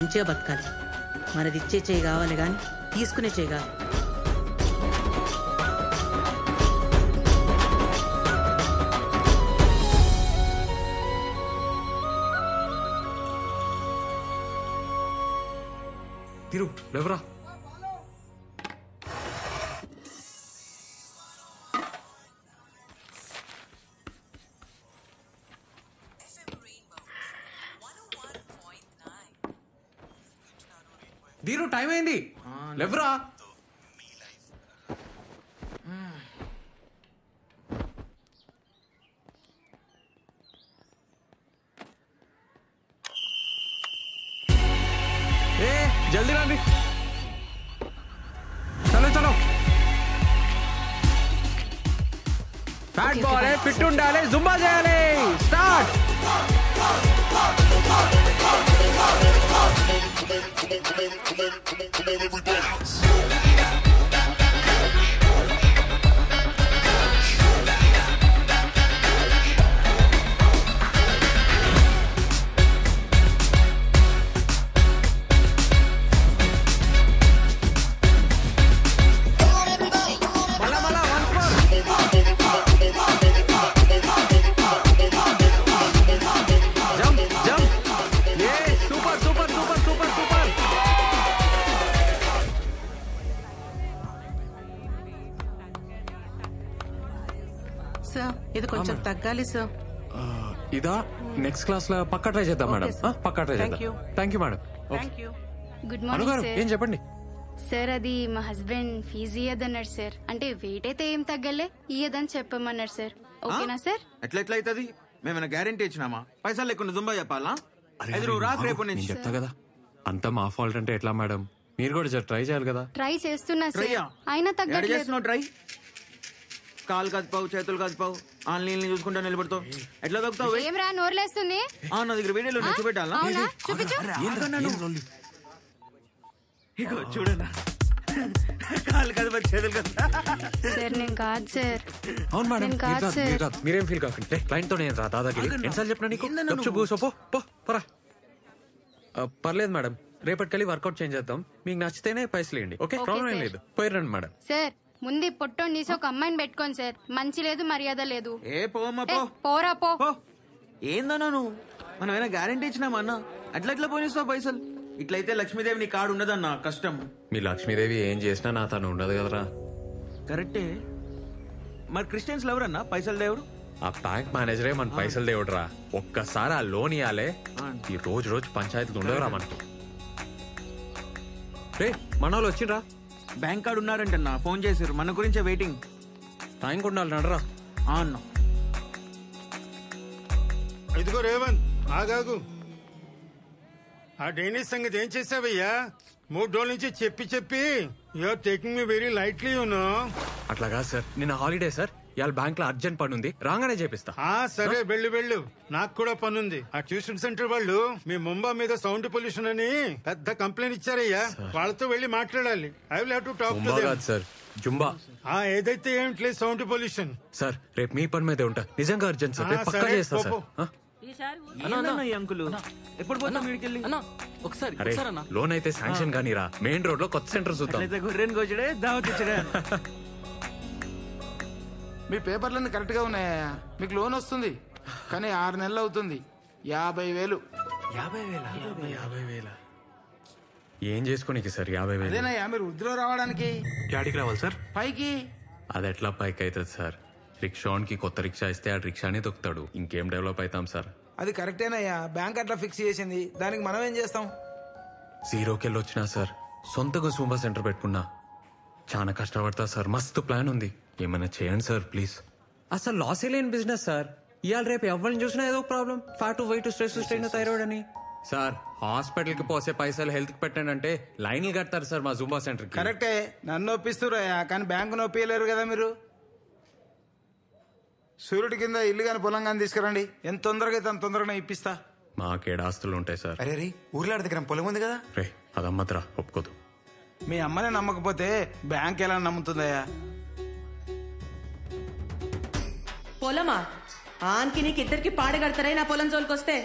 మంచిగా బతకాలి. మనది ఇచ్చే చేయి కావాలి కానీ తీసుకునే చేయి కాదు. తిరు లేవరా. దీరు టైం అయింది, లేవరా. ఏ జల్దీ రండి, చలో చలో. ఫ్యాట్ బాల్ ఫిట్ ఉండాలి, జుంబా చేయాలి. స్టార్ట్. ఇది కొంచెం తగ్గాలి సార్. ఇదా నెక్స్ట్ క్లాస్ లో పక్కా ట్రై చేద్దాం మేడం. పక్కా ట్రై చేద్దాం. Thank you madam. Good morning sir. ఏం చెప్పండి సార్, అది మా హస్బెండ్ ఫీజు ఇయ్యదన్నాడు సార్. అంటే వెయిట్ అయితే ఏం తగ్గలే, ఇయ్యదని చెప్పమన్నాడు సార్. ఓకేనా సార్? ఎట్లా అవుతుంది? మేమైనా గ్యారంటీ ఇచ్చినామా? పైసలు లేకుండా దుంబా చెప్పాలా? రేపు నేను చెప్తా కదా. అంతా మా ఫాల్ట్ అంటే ఎట్లా మేడం? మీరు కూడా ట్రై చేయాలి కదా. ట్రై చేస్తున్నా సార్, అయినా తగ్గట్లేదు. ట్రై కాలు కదిపావు, చేతులు కదిపావు, ఆన్లైన్ చూసుకుంటా నిలబడతావు. ఎట్లా దొక్కుతావు? ఏం రా నోర్లేస్తుంది? నా దగ్గర వీడియోలో నచ్చి పెట్టాలా? ఇగో చూడన్నా, కాలు కదిపా, చేతులు కదిపా. సార్ నేను కాదు సార్. అవును మేడం, మీరేం ఫీల్ కాకండి. క్లయింట్ తో నేను రా దాదాగిరి ఎన్నిసార్లు చెప్పినా నీకు కూసో పోరా. పర్లేదు మేడం, రేపటికెళ్ళి వర్కౌట్ చేంజ్ చేద్దాం. మీకు నచ్చితేనే పైసలు ఇవ్వండి. ఓకే, ప్రాబ్లం ఏం లేదు. పోయిరండి మేడం. సార్ ముందు పొట్టోని తీసి ఒక అమ్మాయిని పెట్టుకోండి సార్. మంచి లేదు, మర్యాద లేదు. పోరా పో. ఏందన్నా నువ్వు? మనం ఏమైనా గ్యారంటీ ఇచ్చినామా అన్న? అట్లా పోయిస్తావు పైసలు? ఇట్లయితే లక్ష్మీదేవి నీ కాడు ఉండదన్నా, కష్టం. మీ లక్ష్మీదేవి ఏం చేసినా నా తను ఉండదు కదరా. కరెక్టే. మరి క్రిస్టియన్స్ ఎవరన్నా పైసలు దేవుడు? ఆ బ్యాంక్ మేనేజరే మన పైసలు దేవుడురా. ఒక్కసారి ఆ లోన్ ఇవ్వాలే, ఈ రోజు పంచాయతీలు ఉండవురా మనకు. రే మన వాళ్ళు వచ్చిండ్రా. బ్యాంక్ కార్డు ఉన్నారంటన్నా, ఫోన్ చేసారు. మన గురించే వెయిటింగ్. టైం ఉండాలి నడరా. అన్నా ఇదిగో రేవంత్, ఆగాగు. ఆ డైనిస్ సంగతి ఏం చేసావయ్యా? 3 రోజుల నుంచి చెప్పి you are taking me very lightly. అట్లా కాదు సార్, నిన్న హాలిడే సార్. ఇవాళ బ్యాంక్ లో అర్జెంట్ పని ఉంది, రాగానే చేపిస్తా. సరే వెళ్ళు. నాకు కూడా పనుంది. ఆ ట్యూషన్ సెంటర్ వాళ్ళు మీ ముంబా మీద సౌండ్ పొల్యూషన్ అని పెద్ద కంప్లైంట్ ఇచ్చారయ్యా. వాళ్ళతో వెళ్లి మాట్లాడాలి. I will have to talk to them. Sir Zumba ఏదైతే ఏమిట్లేదు సౌండ్ పొల్యూషన్. సార్ రేపు మీ పని మీదే ఉంటా. నిజంగా అర్జెంట్ సార్, పక్కా చేస్తా సార్. లోన్ అయితే శాంక్షన్ గానీ రా. మెయిన్ రోడ్ లో కొత్త సెంటర్ చూద్దాం. మీ పేపర్లన్నీ కరెక్ట్ గా ఉన్నాయా? మీకు లోన్ వస్తుంది, కానీ 6 నెలలు అవుతుంది. 50,000. 50,000 ఏం చేసుకోనికి సార్? 50,000 అదేనయ్యా, మీరు వృద్ధిలో రావడానికి. యాడికి రావాలి సార్? పైకి. అది ఎట్లా పైకి అవుతుంది సార్? రిక్షాకి కొత్త రిక్షా ఇస్తే ఆ రిక్షానే దొక్కుతాడు. ఇంకేం డెవలప్ అవుతాం సార్? అది కరెక్టేనయ్యా, బ్యాంక్ అట్లా ఫిక్స్ చేసింది. దానికి మనం ఏం చేస్తాం? 0కెళ్ళి వచ్చినా సార్, సొంతగా సూంబా సెంటర్ పెట్టుకున్నా. చాలా కష్టపడతా సార్. మస్తు ప్లాన్ ఉంది, ఏమైనా చేయండి సార్ ప్లీజ్. అసలు లాసే లేని బిజినెస్ సార్. ఇవాళ రేపు ఎవరిని చూసినా ఏదో problem. Fat, weight, stress, strain, thyroid అని. సార్ హాస్పిటల్ కి పోసే పైసలు హెల్త్ కి పెట్టండి అంటే లైన్లు కడతారు సార్ మా జుంబా సెంటర్ కి. కరెక్టే, నన్ను ఒప్పిస్తురయ్యా, కానీ బ్యాంకు నొప్పియలేరు కదా మీరు. సూర్యుడి కింద ఇల్లు గాని పొలం గాని తీసుకురండి. ఎంత తొందరగా అయితే అంత తొందరగా ఇప్పిస్తా. మాకేడ ఆస్తులు ఉంటాయి సార్. అరే ఊర్లో దగ్గర పొలం ఉంది కదా. రే అదమ్మద్రా, ఒప్పుకోదు. మీ అమ్మనే నమ్మకపోతే బ్యాంక్ ఎలా నమ్ముతుందయ్యా? పొలమా? ఆన్కి నీకు ఇద్దరికి పాడగడతారే నా పొలం జోలికొస్తే.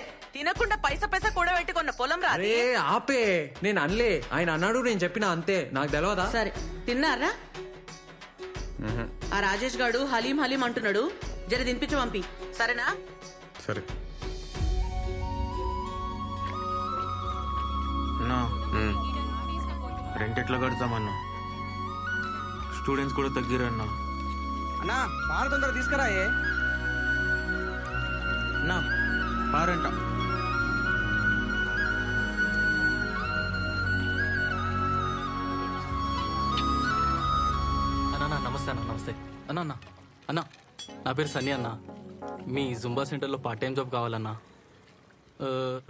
తినకుండా పైసా కూడా పెట్టుకున్న పొలం రా అరే ఆపే, నేను అనలే, ఆయన అన్నాడు, నేను చెప్పిన అంతే, నాకు తెలియదా? సరే తిన్నారా? ఆ రాజేష్ గాడు హలీం హలీం అంటున్నాడు, జర తినిపించి పంపి, సరేనా? సరే. అన్నా రెంట్ ఎట్లా కడతామన్నా? స్టూడెంట్స్ కూడా తగ్గిరన్నా. అన్నా పాలు తొందర తీసుకురాయే. అన్నా పారంట. అన్నా నమస్తే అన్న. నమస్తే అన్న. అన్న అన్న నా పేరు సన్నీ అన్న. మీ జుంబా సెంటర్లో పార్ట్ టైం జాబ్ కావాలన్నా.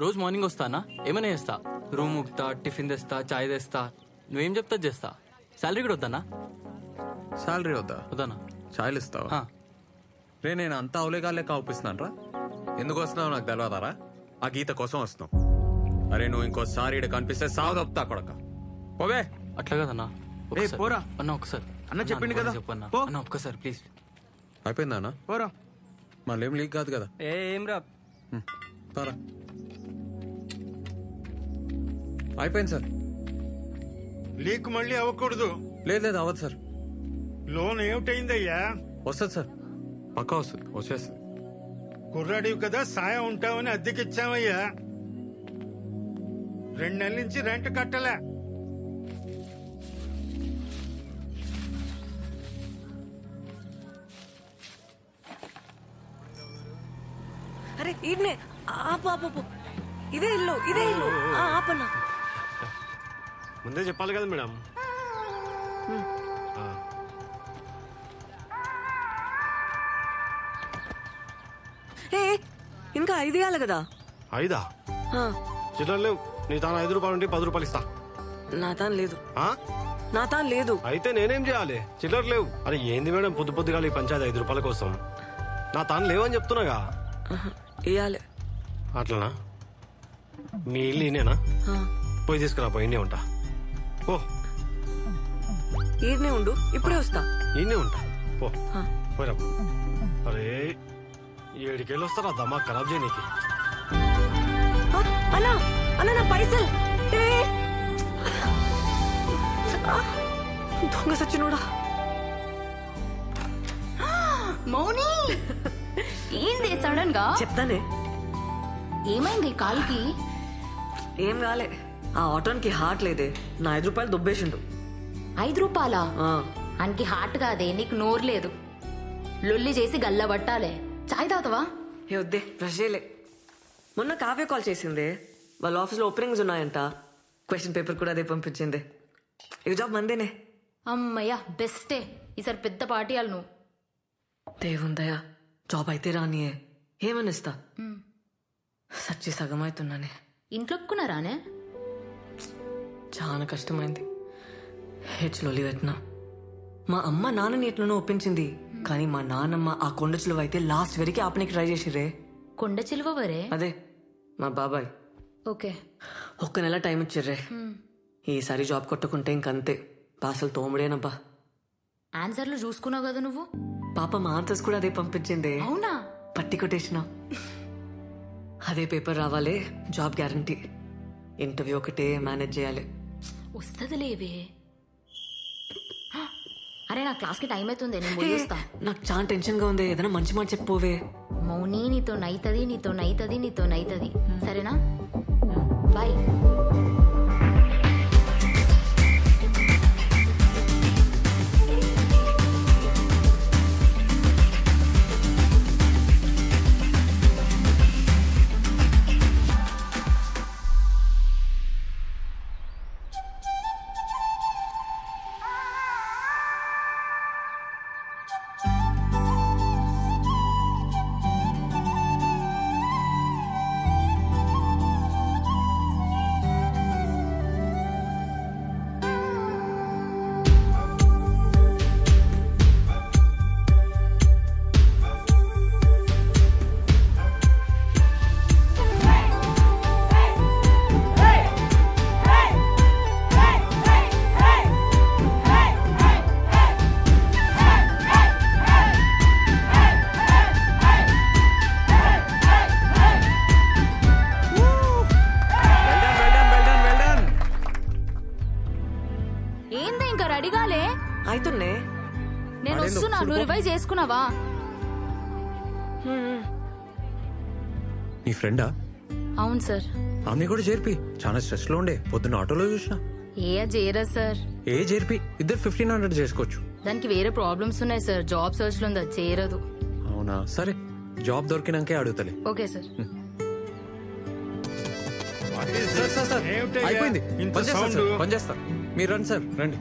రోజు మార్నింగ్ వస్తా అన్న, ఏమైనా చేస్తా, రూమ్ ఉక్తా, టిఫిన్ తెస్తా, చాయ్ తెస్తా, నువ్వేం చెప్తా చేస్తా. శాలరీ కూడా వద్దన్నా? శాలరీ వద్దా? వద్దన్నా. ఛాయలు ఇస్తావా? రే నేను అంతా అవలేగా లెక్క అవుపిస్తున్నాను రా. ఎందుకు వస్తున్నావు నాకు తెలియదారా? ఆ గీత కోసం వస్తున్నావు. అరే నువ్వు ఇంకోసారి ఇక్కడ కనిపిస్తే సాగు తప్పుతా కొడక. పోవే. అట్లా కదన్నా. పోరా అన్న ఒకసారి. అన్న చెప్పిండు కదా, చెప్పన్నా పో. అన్న ఒక్కసారి ప్లీజ్. అయిపోయిందా అన్న? పోరా. మళ్ళీ ఏం లీక్ కాదు కదా? ఏం రా పోరా. అయిపోయింది సార్. లీక్ మళ్ళీ అవ్వకూడదు. లేదు లేదు అవ్వదు సార్. లోన్ ఏమిటైందయ్యా? వస్తుంది సార్, పక్కా వస్తుంది, వచ్చేస్తుంది. కుర్రాడివి కదా, సాయం ఉంటామని అద్దెకిచ్చామయ్యా. 2 నెలల నుంచి రెంట్ కట్టలే. అరే ఈడ్నే ఆపు. ఇదే ఇల్లు ఆపన్నా. ముందే చెప్పాలి కదా మేడం. ఏ ఇంకా 5 ఇవ్వాలి కదా? 5 చిల్లర లేవు. నీ తాను 5 రూపాయలు ఉంటే 10 రూపాయలు ఇస్తా. నా తాను లేదు. ఆ? నా తాను లేదు. అయితే నేనేం చేయాలి? చిల్లర లేవు. అరే ఏంది మేడం పొద్దుగా ఈ పంచాయతీ 5 రూపాయల కోసం? నా తాను లేవని చెప్తున్నాగా. ఇవ్వాలి. అట్లనా? మీ ఇల్లు ఈయనేనా? పోయి తీసుకురా, పోయి ఈయనే ఉంటా. ఓ ఈడ్నే ఉండు, ఇప్పుడే వస్తా. ఈయనే ఉంటా, పో పోయిరా. అరే 7 కేళ్ళు వస్తారా దమా ఖరాబ్ చేయనీకి? అన్నా నా పైసలు. దొంగ సచ్చినోడా. మౌని ఏంది సడన్ గా? చెప్తానే. ఏమైంది కాలుకి? ఏం కాలే, ఆ ఆటోనికి హార్ట్ లేదే, నా 5 రూపాయలు దుబ్బేసిండు. 5 రూపాయలా? ఆ, అనికి హార్ట్ కాదే, నీకు నోరు లేదు. లొల్లి చేసి గల్ల పట్టాలే. చాయ్ తాగుతావా? ఏ వద్దే, బ్రష్ చేయలే. మొన్న కావ్య కాల్ చేసిందే, వాళ్ళ ఆఫీస్లో ఓపెనింగ్స్ ఉన్నాయంట. క్వశ్చన్ పేపర్ కూడా అదే పంపించింది. ఈ జాబ్ మందేనే. అమ్మయ్యా బెస్టే. ఈసారి పెద్ద పార్టీ వాళ్ళు నువ్వు. దేవుందయ్యా, జాబ్ అయితే రానియే, ఏమనిస్తా. సచ్చి సగం అవుతున్నానే. ఇంట్లో ఒప్పుకున్నారానే? చాలా కష్టమైంది. హెచ్లోలి పెట్టినా. మా అమ్మ నాన్నని ఎట్లనో ఒప్పించింది, కానీ మా నాన్నమ్మ ఆ కొండ చిలువ అయితే లాస్ట్ వరకు ఆపనికి ట్రై చేసిరే. కొండ చిలువరే? అదే మా బాబాయ్. ఓకే. 1 నెల టైం ఇచ్చిర్రే. ఈసారి జాబ్ కొట్టుకుంటే ఇంకంతే, పాసలు తోముడేనబ్బా. ఆన్సర్లు చూసుకున్నావు కదా నువ్వు. పాప మా ఆన్సర్స్ కూడా అదే పంపించింది. అవునా? పట్టి కొట్టేసిన. అదే పేపర్ రావాలే, జాబ్ గ్యారంటీ. ఇంటర్వ్యూ ఒకటే మేనేజ్ చేయాలి. వస్తదిలేవే. అరే నా క్లాస్ కి టైం అవుతుంది, నేను పోయిస్తా. నాకు చాలా టెన్షన్ గా ఉంది, ఏదైనా మంచి మాట చెప్పోవే. మౌని నీతో నైతది. సరేనా? బాయ్. రెడీ కాలే? అవుతుండే. నేను వస్తున్నా, నువ్వు రివైజ్ చేసుకున్నావా? నీ ఫ్రెండా? అవును సార్. ఆమె కూడా చేర్పి, చాలా స్ట్రెస్ లో ఉండే, పొద్దున్న ఆటోలో చూసిన. చేయరా సార్? చేర్పి, ఇద్దరు 1500 చేసుకోవచ్చు. దానికి వేరే ప్రాబ్లమ్స్ ఉన్నాయి సార్, జాబ్ సర్చ్ లో ఉందా, చేయరదు. అవునా, సరే జాబ్ దొరికినాకే అడుగుతలే. Okay sir. సార్ అయిపోయింది, పనిచేస్తా. మీరు రండి సార్, రండి.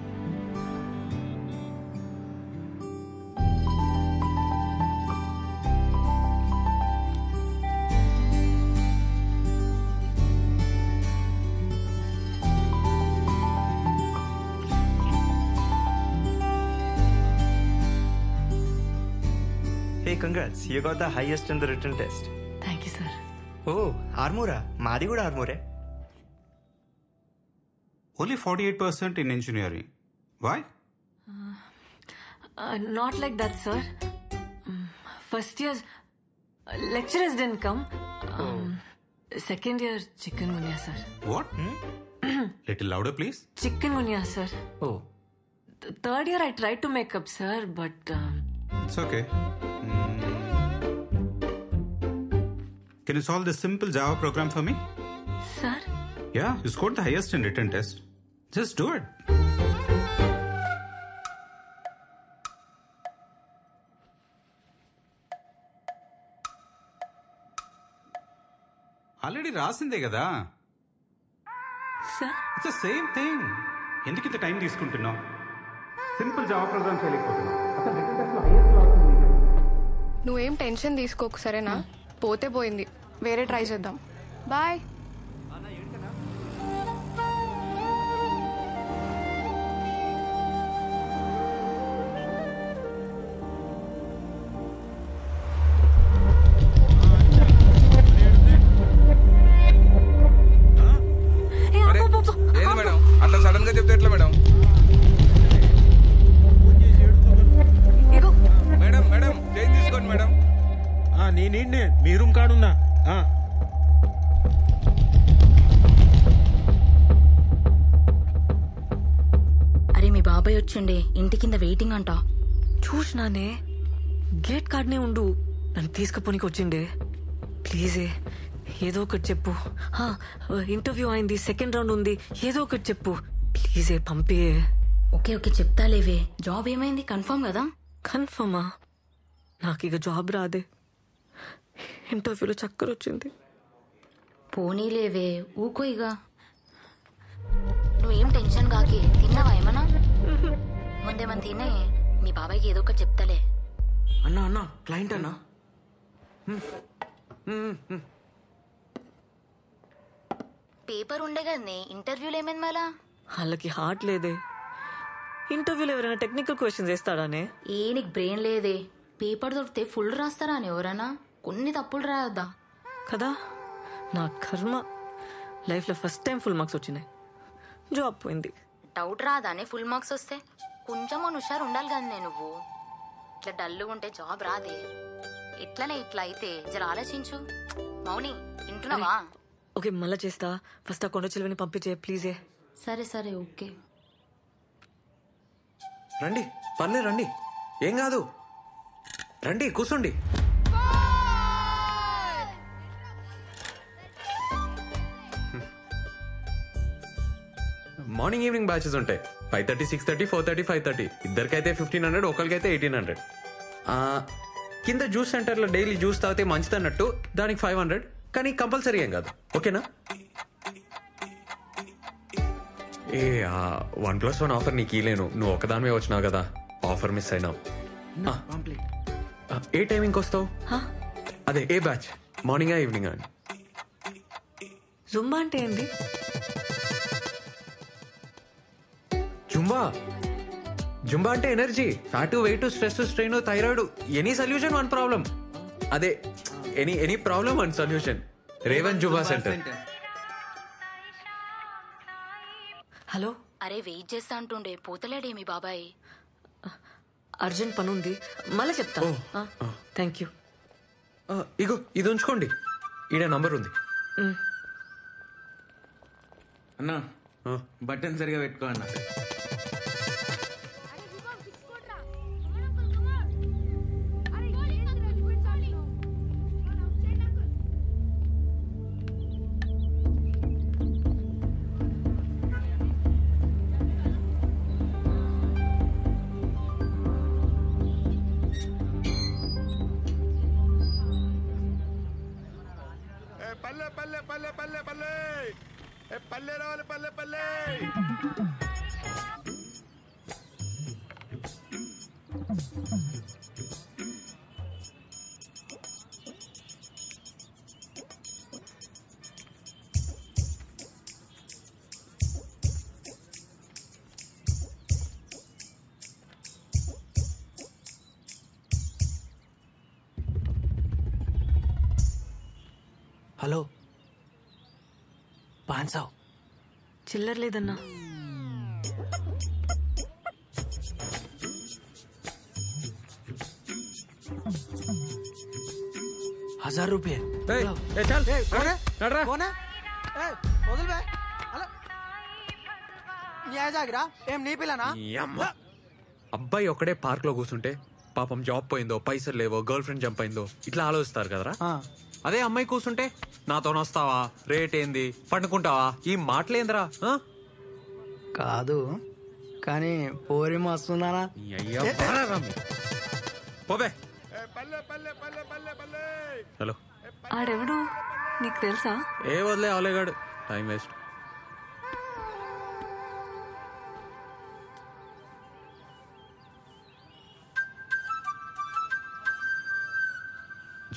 Hey, congrats. You got the highest in the written test. Thank you, sir. Oh, Armora. Madi kuda Armore. Only 48% in engineering. Why? Not like that, sir. First year lecturers didn't come. Second year chikungunya, sir. What? Little louder, please. Chikungunya, sir. Oh. Third year I tried to make up, sir, but It's okay. Can you solve this simple Java program for me? Sir? Yeah, you scored the highest in written test. Just do it. Already రాసిందే కదా. Sir? It's the same thing. ఎందుకు ఇంత time తీసుకుంటున్నావు? Simple Java program చేయలేకపోతున్నావు. అసలు written test లో highest marks ఉంది. నువ్వేం టెన్షన్ తీసుకోకు, సరేనా? పోతే పోయింది, వేరే ట్రై చేద్దాం. బాయ్. ఏంది మేడం అట్లా సడన్ గా చెప్తే ఎట్లా మేడం? మేడం మేడం చేంజ్ తీసుకోండి మేడం. నేనే మీ రూమ్ కాడున్నా. అరే మీ బాబాయ్ వచ్చిండే, ఇంటి కింద వెయిటింగ్ అంట. చూసినానే, గేట్ కాడనే ఉండు, నన్ను తీసుకుపోనికి వచ్చిండే. ప్లీజే ఏదో ఒకటి చెప్పు. ఇంటర్వ్యూ అయింది, సెకండ్ రౌండ్ ఉంది, ఏదో ఒకటి చెప్పు ప్లీజే, పంపే. ఓకే ఓకే చెప్తాలేవే. జాబ్ ఏమైంది, కన్ఫర్మ్ కదా? కన్ఫర్మా? నాకు ఇక జాబ్ రాదే, ఇంటర్వ్యూలో చక్కర వచ్చింది. పోనీలేవే, ఊకో ఇక. నువ్వేం టెన్షన్ కాకి. తిన్నావా ఏమన్నా? ముందేమన్నా తినే, మీ బాబాయ్కి ఏదో ఒకటి చెప్తాలే. అన్నా క్లయింట్ అన్నా. పేపర్ ఉండే కదనే, ఇంటర్వ్యూలు ఏమైంది మళ్ళా? వాళ్ళకి హార్ట్ లేదే. ఇంటర్వ్యూలో ఎవరైనా టెక్నికల్ క్వశ్చన్స్ వేస్తాడానే? నీకు బ్రెయిన్ లేదే. పేపర్ దొరికితే ఫుల్ రాస్తారా అని ఎవరన్నా? కొన్ని తప్పులు రాయొద్దా కదా? నా కర్మ, లైఫ్లో ఫస్ట్ టైం ఫుల్ మార్క్స్ వచ్చినాయి, జాబ్ పోయింది. డౌట్ రాదానే ఫుల్ మార్క్స్ వస్తే? కొంచెం హుషారు ఉండాలి కదనే నువ్వు. ఇట్లా డల్లుగా ఉంటే జాబ్ రాదే. ఇట్లనే ఇట్లా అయితే జర ఆలోచించు. మౌని వింటున్నావా? ఓకే మళ్ళా చేస్తా, ఫస్ట్ ఆ కొండ చిలువని పంపించే ప్లీజే. సరే సరే ఓకే. రండి, పర్లే రండి, ఏం కాదు, రండి కూర్చోండి. మార్నింగ్ ఈవినింగ్ బ్యాచెస్ ఉంటాయి. 5:30, 6:30, 4:30, 5:30. ఇద్దరికైతే 1500, ఒకరికైతే 1800. కింద జ్యూస్ సెంటర్లో డైలీ జ్యూస్ తాగితే మంచిది అన్నట్టు, దానికి 500, కానీ కంపల్సరీ ఏం కాదు. ఓకేనా? 1+1 ఆఫర్ నీకు ఇలేను, నువ్వు ఒకదానివే వచ్చినావు కదా, ఆఫర్ మిస్ అయినావు. ఏ టైమింగ్కి వస్తావు? అదే ఏ బ్యాచ్, మార్నింగా ఈవినింగ్ అని? జుంబా అంటే ఏంది? జుంబా అంటే energy, fat, weight, stress, strain, thyroid, any solution one problem. అదే any problem one solution. Revan Zumba centre. Hello. అరే వెయిట్ చేస్తా అంటుండే, పోతలేడే మీ బాబాయ్? అర్జెంట్ పని ఉంది, మళ్ళీ చెప్తా. Thank you. ఇగో ఇది ఉంచుకోండి, ఈడ నంబర్ ఉంది. అన్నా బటన్ సరిగా పెట్టుకో అన్నా. హలో 500 చిల్లర లేదన్నా. ₹1000 ఏం నీ పిల్లనా? అబ్బాయి ఒక్కడే పార్క్ లో కూర్చుంటే పాపం జాబ్ పోయిందో, పైసలు లేవో, గర్ల్ ఫ్రెండ్ జంప్ అయిందో ఇట్లా ఆలోచిస్తారు కదరా. అదే అమ్మాయి కూర్చుంటే నాతో వస్తావా, రేట్ ఏంది, పండుకుంటావా, ఈ మాటలేందిరా. కాదు కానీ పోరి మస్తుందానా? పోబే. హలో, ఆడెవడు నీకు తెలుసా? ఏ వదిలే అవలేగాడు, టైం వేస్ట్.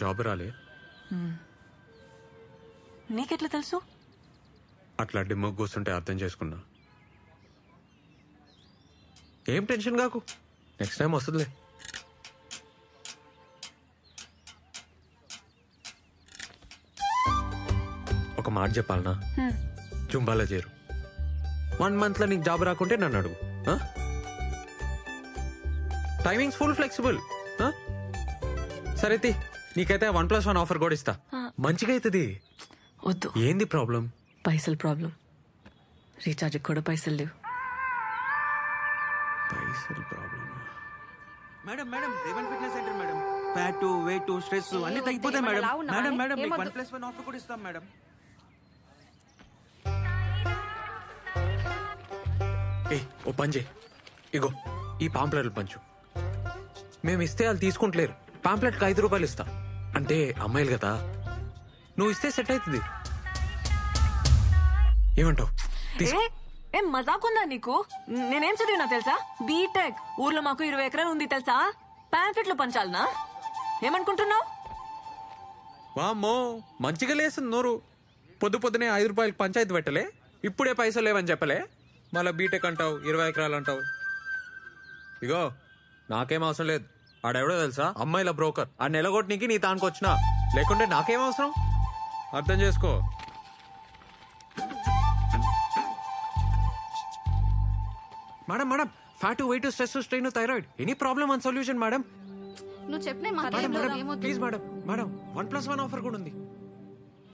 జాబ్ రాలే. నీకెట్లా తెలుసు? అట్లా డిమ్మో కూర్చుంటే అర్థం చేసుకున్నా. ఏం టెన్షన్ కాకు, నెక్స్ట్ టైం వస్తుందిలే. ఒక మాట చెప్పాలనా, జుంబాలో చేరు. 1 month లో నీకు జాబ్ రాకుంటే నన్ను అడుగు. Timings full flexible. సరే నీకైతే 1+1 ఆఫర్ కూడా ఇస్తా. మంచిగా అవుతుంది. వద్దు. ఏంది ప్రాబ్లం? పైసలు ప్రాబ్లం. రీఛార్జ్ కూడా పైసలు లేవు. పైసలు problem. Madam Revan fitness centre madam. Fat, weight, stress అన్ని తగ్గిపోతాయి మేడం. మేడం 1+1 ఆఫర్ కూడా ఇస్తాం మేడం. ఓ పని చేయి, ఇగో ఈ పాంప్లెట్లు పంచు. మేము ఇస్తే వాళ్ళు తీసుకుంటలేరు. పాంప్లెట్కి ₹5 ఇస్తా. అంటే అమ్మాయిలు కదా, నువ్వు ఇస్తే సెట్ అవుతుంది. ఏమంటావు? ఏం మజాకుందా నీకు? నేనేం చదివినా తెలుసా? బీటెక్. ఊర్లో మాకు 20 ఎకరాలు ఉంది తెలుసా? పాంప్లెట్లు పంచాలనా? ఏమనుకుంటున్నావు? వామ్మో, మంచిగా లేస్తుంది నోరు. పొద్దునే ₹5 పంచాయతీ పెట్టలే, ఇప్పుడే పైసలు లేవని చెప్పలే, మళ్ళీ బీటెక్ అంటావు, 20 ఎకరాలు అంటావు. ఇగో నాకేం అవసరం లేదు. ఆడెవడో తెలుసా? అమ్మాయిల బ్రోకర్. ఆ నెలగొట్టనికి నీ తానుకొచ్చినా, లేకుంటే నాకేం అవసరం? అర్థం చేసుకో. Madam fat, weight, stress, strain, thyroid, any problem and solution madam. నువ్వు చెప్పిన ప్లీజ్ మేడం 1+1 ఆఫర్ కూడా ఉంది.